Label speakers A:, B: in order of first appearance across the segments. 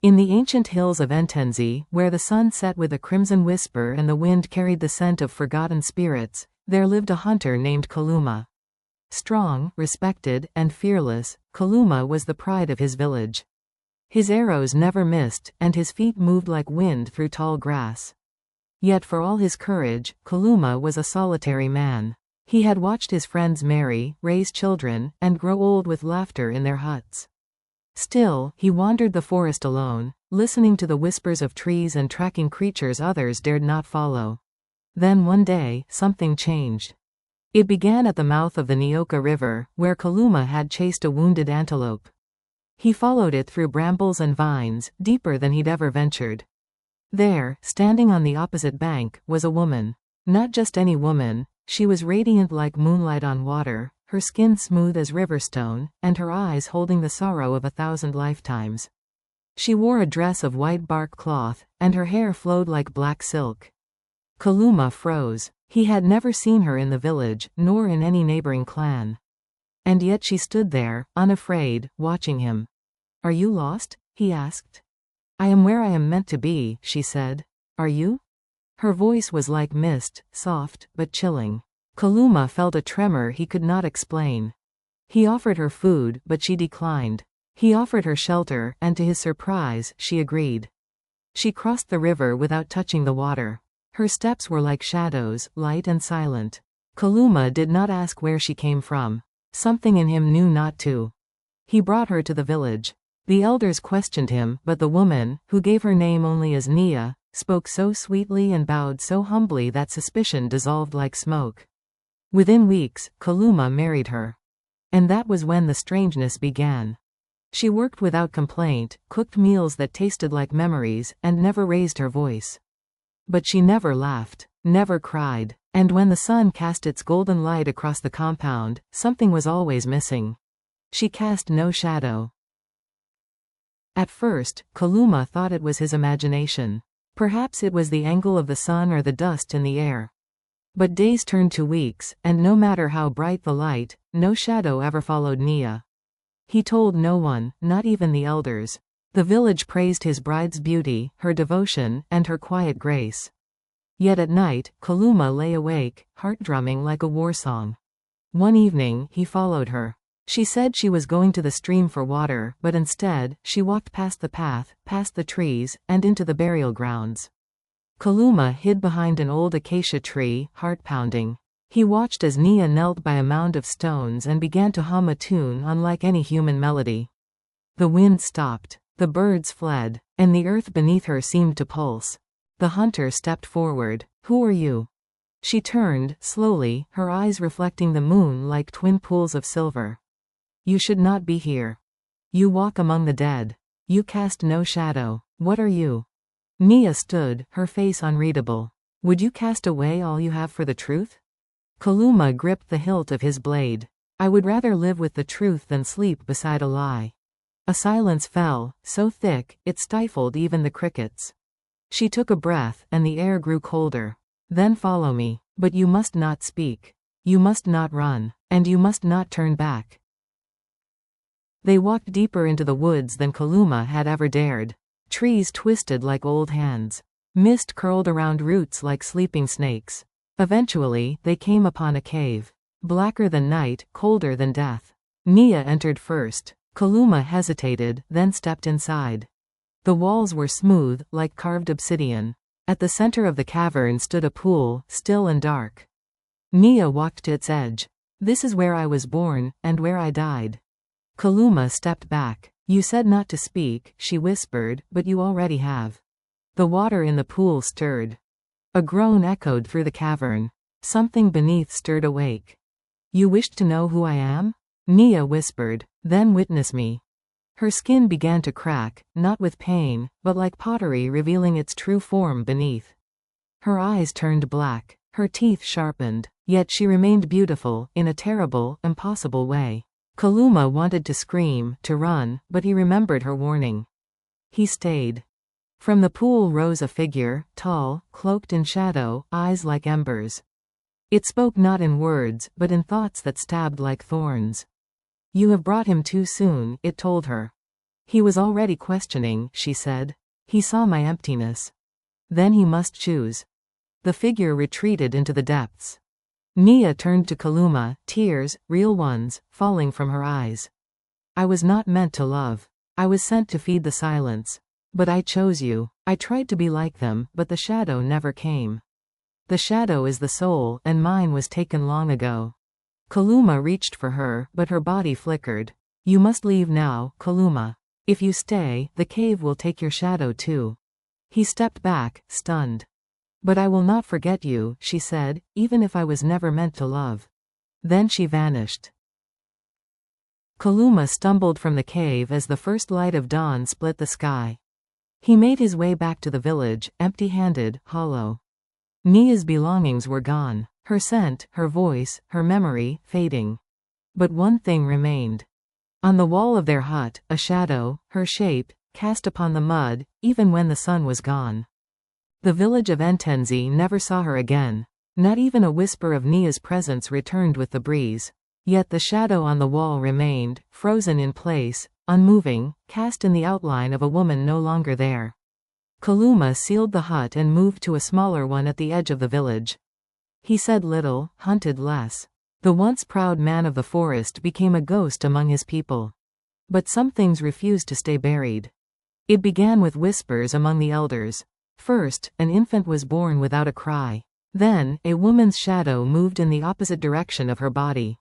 A: In the ancient hills of Entenzi, where the sun set with a crimson whisper and the wind carried the scent of forgotten spirits, there lived a hunter named Kaluma. Strong, respected, and fearless, Kaluma was the pride of his village. His arrows never missed, and his feet moved like wind through tall grass. Yet for all his courage, Kaluma was a solitary man. He had watched his friends marry, raise children, and grow old with laughter in their huts. Still, he wandered the forest alone, listening to the whispers of trees and tracking creatures others dared not follow. Then one day, something changed. It began at the mouth of the Nyoka River, where Kaluma had chased a wounded antelope. He followed it through brambles and vines, deeper than he'd ever ventured. There, standing on the opposite bank, was a woman. Not just any woman, she was radiant like moonlight on water, her skin smooth as riverstone, and her eyes holding the sorrow of 1,000 lifetimes. She wore a dress of white bark cloth, and her hair flowed like black silk. Kaluma froze. He had never seen her in the village, nor in any neighboring clan. And yet she stood there, unafraid, watching him. "Are you lost?" he asked. "I am where I am meant to be," she said. "Are you?" Her voice was like mist, soft, but chilling. Kaluma felt a tremor he could not explain. He offered her food, but she declined. He offered her shelter, and to his surprise, she agreed. She crossed the river without touching the water. Her steps were like shadows, light and silent. Kaluma did not ask where she came from. Something in him knew not to. He brought her to the village. The elders questioned him, but the woman, who gave her name only as Nia, spoke so sweetly and bowed so humbly that suspicion dissolved like smoke. Within weeks, Kaluma married her. And that was when the strangeness began. She worked without complaint, cooked meals that tasted like memories, and never raised her voice. But she never laughed, never cried, and when the sun cast its golden light across the compound, something was always missing. She cast no shadow. At first, Kaluma thought it was his imagination. Perhaps it was the angle of the sun or the dust in the air. But days turned to weeks, and no matter how bright the light, no shadow ever followed Nia. He told no one, not even the elders. The village praised his bride's beauty, her devotion, and her quiet grace. Yet at night, Kaluma lay awake, heart drumming like a war song. One evening, he followed her. She said she was going to the stream for water, but instead, she walked past the path, past the trees, and into the burial grounds. Kaluma hid behind an old acacia tree, heart pounding. He watched as Nia knelt by a mound of stones and began to hum a tune unlike any human melody. The wind stopped. The birds fled, and the earth beneath her seemed to pulse. The hunter stepped forward. "Who are you?" She turned, slowly, her eyes reflecting the moon like twin pools of silver. "You should not be here. You walk among the dead. You cast no shadow. What are you?" Nia stood, her face unreadable. "Would you cast away all you have for the truth?" Kaluma gripped the hilt of his blade. "I would rather live with the truth than sleep beside a lie." A silence fell, so thick, it stifled even the crickets. She took a breath, and the air grew colder. "Then follow me. But you must not speak. You must not run. And you must not turn back." They walked deeper into the woods than Kaluma had ever dared. Trees twisted like old hands. Mist curled around roots like sleeping snakes. Eventually, they came upon a cave. Blacker than night, colder than death. Nia entered first. Kaluma hesitated, then stepped inside. The walls were smooth, like carved obsidian. At the center of the cavern stood a pool, still and dark. Nia walked to its edge. "This is where I was born, and where I died." Kaluma stepped back. "You said not to speak," she whispered, "but you already have." The water in the pool stirred. A groan echoed through the cavern. Something beneath stirred awake. "You wished to know who I am?" Nia whispered. "Then witness me." Her skin began to crack, not with pain, but like pottery revealing its true form beneath. Her eyes turned black, her teeth sharpened, yet she remained beautiful, in a terrible, impossible way. Kaluma wanted to scream, to run, but he remembered her warning. He stayed. From the pool rose a figure, tall, cloaked in shadow, eyes like embers. It spoke not in words, but in thoughts that stabbed like thorns. "You have brought him too soon," it told her. He was already questioning, she said. He saw my emptiness. Then he must choose. The figure retreated into the depths. Nia turned to Kaluma, tears, real ones, falling from her eyes. I was not meant to love. I was sent to feed the silence. But I chose you. I tried to be like them, but the shadow never came. The shadow is the soul, and mine was taken long ago. Kaluma reached for her, but her body flickered. You must leave now, Kaluma. If you stay, the cave will take your shadow too. He stepped back, stunned. But I will not forget you, she said, even if I was never meant to love. Then she vanished. Kaluma stumbled from the cave as the first light of dawn split the sky. He made his way back to the village, empty-handed, hollow. Nia's belongings were gone. Her scent, her voice, her memory, fading. But one thing remained. On the wall of their hut, a shadow, her shape, cast upon the mud, even when the sun was gone. The village of Entenzi never saw her again. Not even a whisper of Nia's presence returned with the breeze. Yet the shadow on the wall remained, frozen in place, unmoving, cast in the outline of a woman no longer there. Kaluma sealed the hut and moved to a smaller one at the edge of the village. He said little, hunted less. The once proud man of the forest became a ghost among his people. But some things refused to stay buried. It began with whispers among the elders. First, an infant was born without a cry. Then, a woman's shadow moved in the opposite direction of her body.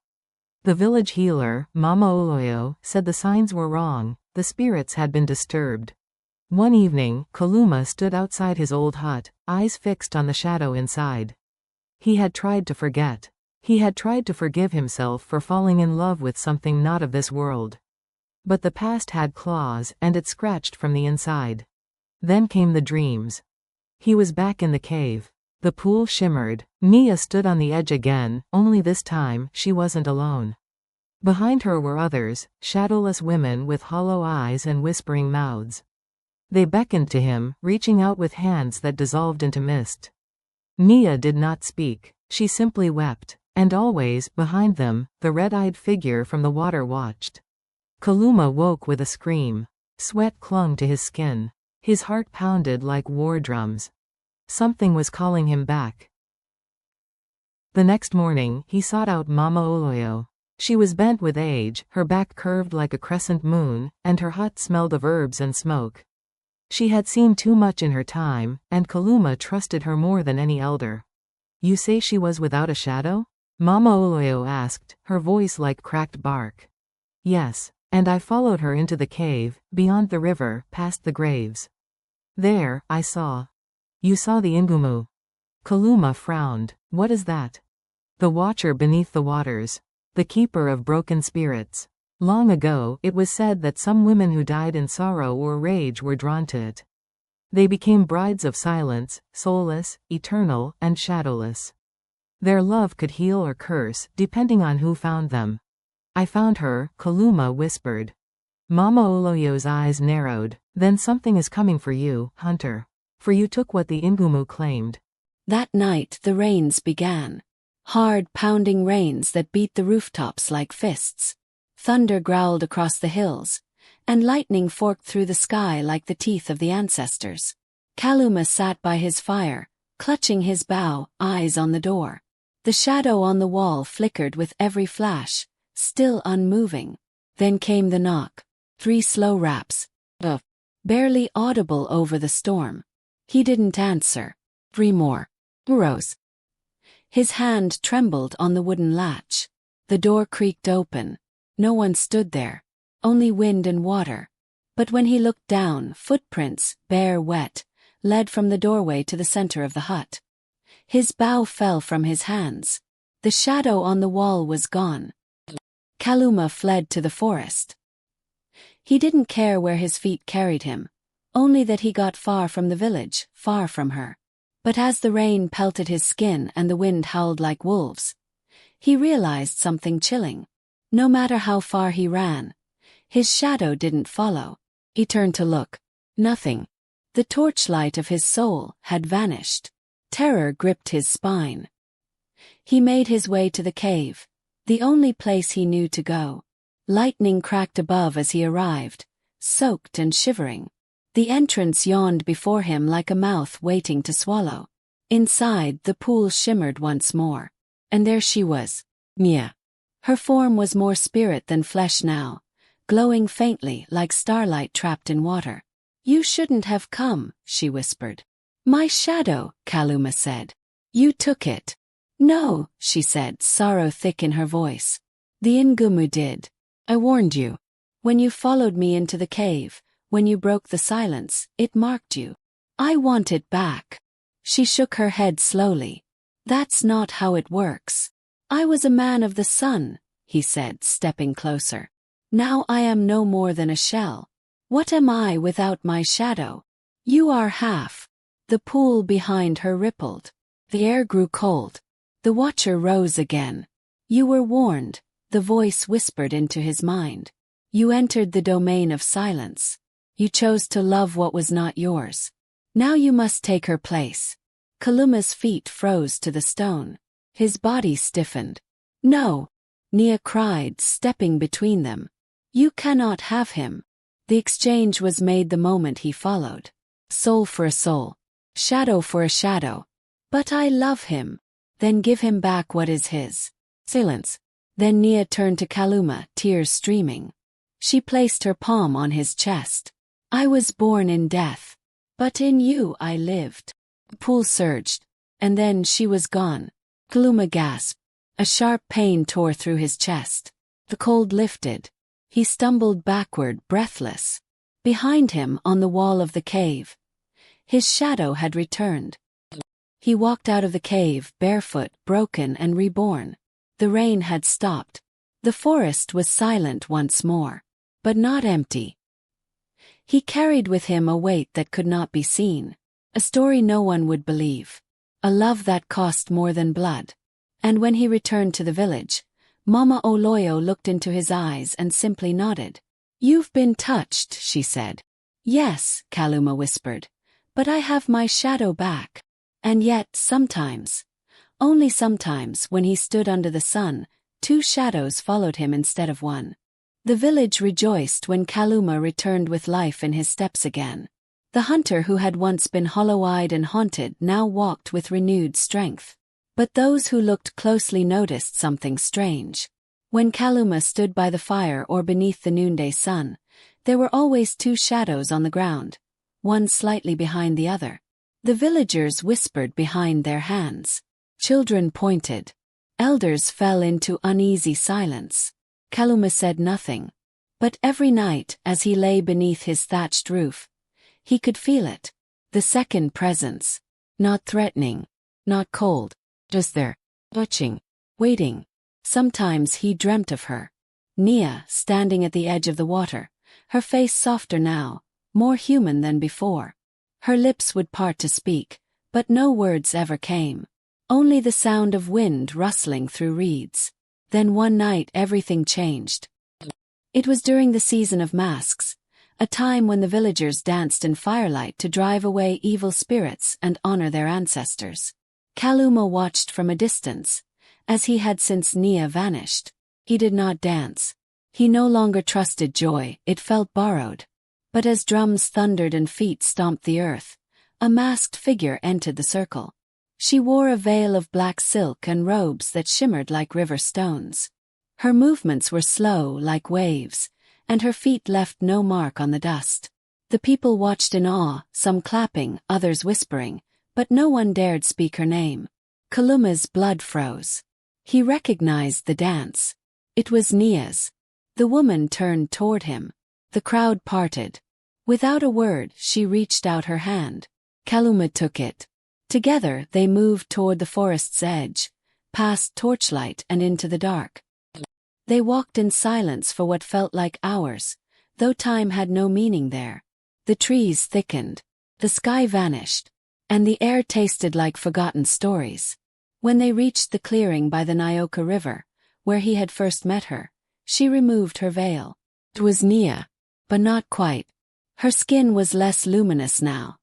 A: The village healer, Mama Oloyo, said the signs were wrong, the spirits had been disturbed. One evening, Kaluma stood outside his old hut, eyes fixed on the shadow inside. He had tried to forget. He had tried to forgive himself for falling in love with something not of this world. But the past had claws, and it scratched from the inside. Then came the dreams. He was back in the cave. The pool shimmered. Nia stood on the edge again, only this time, she wasn't alone. Behind her were others, shadowless women with hollow eyes and whispering mouths. They beckoned to him, reaching out with hands that dissolved into mist. Nia did not speak. She simply wept. And always, behind them, the red-eyed figure from the water watched. Kaluma woke with a scream. Sweat clung to his skin. His heart pounded like war drums. Something was calling him back. The next morning, he sought out Mama Oloyo. She was bent with age, her back curved like a crescent moon, and her hut smelled of herbs and smoke. She had seen too much in her time, and Kaluma trusted her more than any elder. You say she was without a shadow? Mama Oloyo asked, her voice like cracked bark. Yes, and I followed her into the cave, beyond the river, past the graves. There, I saw. You saw the Ingumu. Kaluma frowned. What is that? The watcher beneath the waters. The keeper of broken spirits. Long ago, it was said that some women who died in sorrow or rage were drawn to it. They became brides of silence, soulless, eternal, and shadowless. Their love could heal or curse, depending on who found them. I found her, Kaluma whispered. Mama Oloyo's eyes narrowed. Then something is coming for you, hunter. For you took what the Ingumu claimed.
B: That night the rains began. Hard, pounding rains that beat the rooftops like fists. Thunder growled across the hills, and lightning forked through the sky like the teeth of the ancestors. Kaluma sat by his fire, clutching his bow, eyes on the door. The shadow on the wall flickered with every flash, still unmoving. Then came the knock. 3 slow raps. Barely audible over the storm. He didn't answer. 3 more. Rose. His hand trembled on the wooden latch. The door creaked open. No one stood there. Only wind and water. But when he looked down, footprints, bare wet, led from the doorway to the center of the hut. His bow fell from his hands. The shadow on the wall was gone. Kaluma fled to the forest. He didn't care where his feet carried him, only that he got far from the village, far from her. But as the rain pelted his skin and the wind howled like wolves, he realized something chilling. No matter how far he ran, his shadow didn't follow. He turned to look. Nothing. The torchlight of his soul had vanished. Terror gripped his spine. He made his way to the cave, the only place he knew to go. Lightning cracked above as he arrived, soaked and shivering. The entrance yawned before him like a mouth waiting to swallow. Inside, the pool shimmered once more. And there she was, Mia. Her form was more spirit than flesh now, glowing faintly like starlight trapped in water. "You shouldn't have come," she whispered. "My shadow," Kaluma said. "You took it." "No," she said, sorrow thick in her voice. "The Ngumu did. I warned you. When you followed me into the cave, when you broke the silence, it marked you. I want it back." She shook her head slowly. "That's not how it works. I was a man of the sun," he said, stepping closer. "Now I am no more than a shell. What am I without my shadow? You are half." The pool behind her rippled. The air grew cold. The watcher rose again. "You were warned," the voice whispered into his mind. "You entered the domain of silence. You chose to love what was not yours. Now you must take her place." Kaluma's feet froze to the stone. His body stiffened. "No!" Nia cried, stepping between them. "You cannot have him." The exchange was made the moment he followed. Soul for a soul. Shadow for a shadow. "But I love him." "Then give him back what is his." Silence. Then Nia turned to Kaluma, tears streaming. She placed her palm on his chest. "I was born in death. But in you I lived." The pool surged. And then she was gone. Kaluma gasped. A sharp pain tore through his chest. The cold lifted. He stumbled backward, breathless. Behind him, on the wall of the cave, his shadow had returned. He walked out of the cave, barefoot, broken and reborn. The rain had stopped. The forest was silent once more. But not empty. He carried with him a weight that could not be seen. A story no one would believe. A love that cost more than blood. And when he returned to the village, Mama Oloyo looked into his eyes and simply nodded. "You've been touched," she said. "Yes," Kaluma whispered. "But I have my shadow back." And yet, sometimes, only sometimes, when he stood under the sun, two shadows followed him instead of one. The village rejoiced when Kaluma returned with life in his steps again. The hunter who had once been hollow-eyed and haunted now walked with renewed strength. But those who looked closely noticed something strange. When Kaluma stood by the fire or beneath the noonday sun, there were always two shadows on the ground, one slightly behind the other. The villagers whispered behind their hands. Children pointed. Elders fell into uneasy silence. Kaluma said nothing. But every night, as he lay beneath his thatched roof, he could feel it. The second presence. Not threatening. Not cold. Just there. Watching. Waiting. Sometimes he dreamt of her. Nia, standing at the edge of the water, her face softer now, more human than before. Her lips would part to speak, but no words ever came. Only the sound of wind rustling through reeds. Then one night everything changed. It was during the season of masks, a time when the villagers danced in firelight to drive away evil spirits and honor their ancestors. Kaluma watched from a distance, as he had since Nia vanished. He did not dance. He no longer trusted joy, it felt borrowed. But as drums thundered and feet stomped the earth, a masked figure entered the circle. She wore a veil of black silk and robes that shimmered like river stones. Her movements were slow, like waves, and her feet left no mark on the dust. The people watched in awe, some clapping, others whispering, but no one dared speak her name. Kaluma's blood froze. He recognized the dance. It was Nia's. The woman turned toward him. The crowd parted. Without a word, she reached out her hand. Kaluma took it. Together, they moved toward the forest's edge, past torchlight and into the dark. They walked in silence for what felt like hours, though time had no meaning there. The trees thickened. The sky vanished. And the air tasted like forgotten stories. When they reached the clearing by the Nyoka River, where he had first met her, she removed her veil. It was Nia, but not quite. Her skin was less luminous now.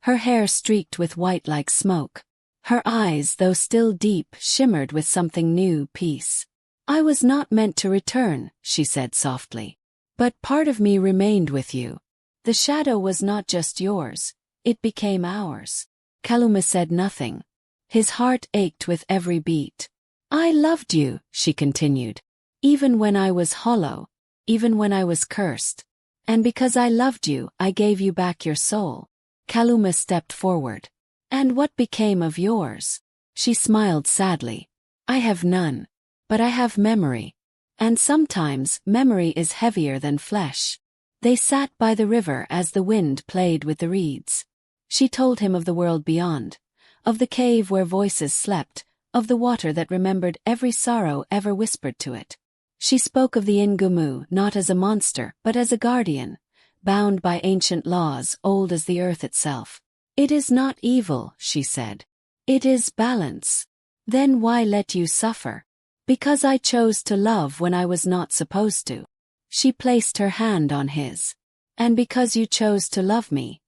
B: Her hair streaked with white like smoke. Her eyes, though still deep, shimmered with something new, peace. "I was not meant to return," she said softly. But part of me remained with you. The shadow was not just yours, it became ours. Kaluma said nothing. His heart ached with every beat. I loved you, she continued. Even when I was hollow, even when I was cursed. And because I loved you, I gave you back your soul. Kaluma stepped forward. And what became of yours? She smiled sadly. I have none. But I have memory. And sometimes memory is heavier than flesh. They sat by the river as the wind played with the reeds. She told him of the world beyond, of the cave where voices slept, of the water that remembered every sorrow ever whispered to it. She spoke of the Ngumu not as a monster but as a guardian, bound by ancient laws old as the earth itself. It is not evil, she said. It is balance. Then why let you suffer? Because I chose to love when I was not supposed to. She placed her hand on his. And because you chose to love me,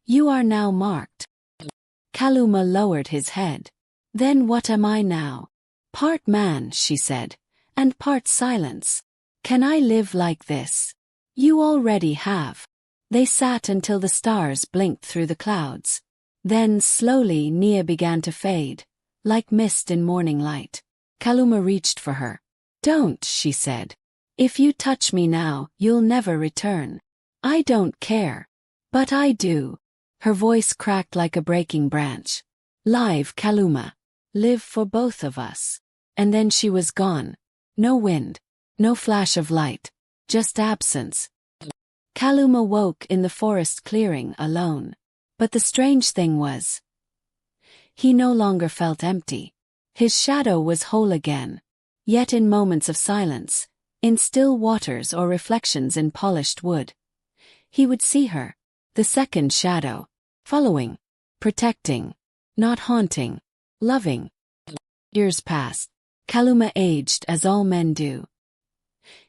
B: you are now marked. Kaluma lowered his head. Then what am I now? Part man, she said, and part silence. Can I live like this? You already have. They sat until the stars blinked through the clouds. Then slowly Nia began to fade, like mist in morning light. Kaluma reached for her. Don't, she said. If you touch me now, you'll never return. I don't care. But I do. Her voice cracked like a breaking branch. Live, Kaluma. Live for both of us. And then she was gone. No wind. No flash of light. Just absence. Kaluma woke in the forest clearing alone. But the strange thing was, he no longer felt empty. His shadow was whole again. Yet in moments of silence, in still waters or reflections in polished wood, he would see her, the second shadow, following, protecting, not haunting, loving. Years passed. Kaluma aged as all men do.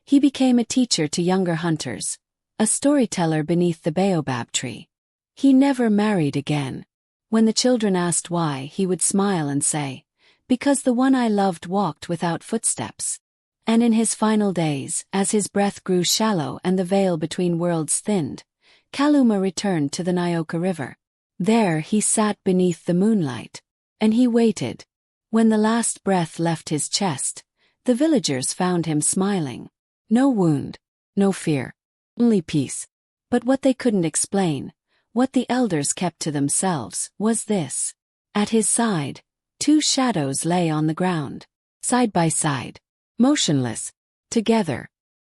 B: He became a teacher to younger hunters, a storyteller beneath the baobab tree. He never married again. When the children asked why, he would smile and say, because the one I loved walked without footsteps. And in his final days, as his breath grew shallow and the veil between worlds thinned, Kaluma returned to the Nyoka River. There he sat beneath the moonlight. And he waited. When the last breath left his chest, the villagers found him smiling. No wound, no fear, only peace. But what they couldn't explain, what the elders kept to themselves, was this. At his side, two shadows lay on the ground, side by side, motionless, together.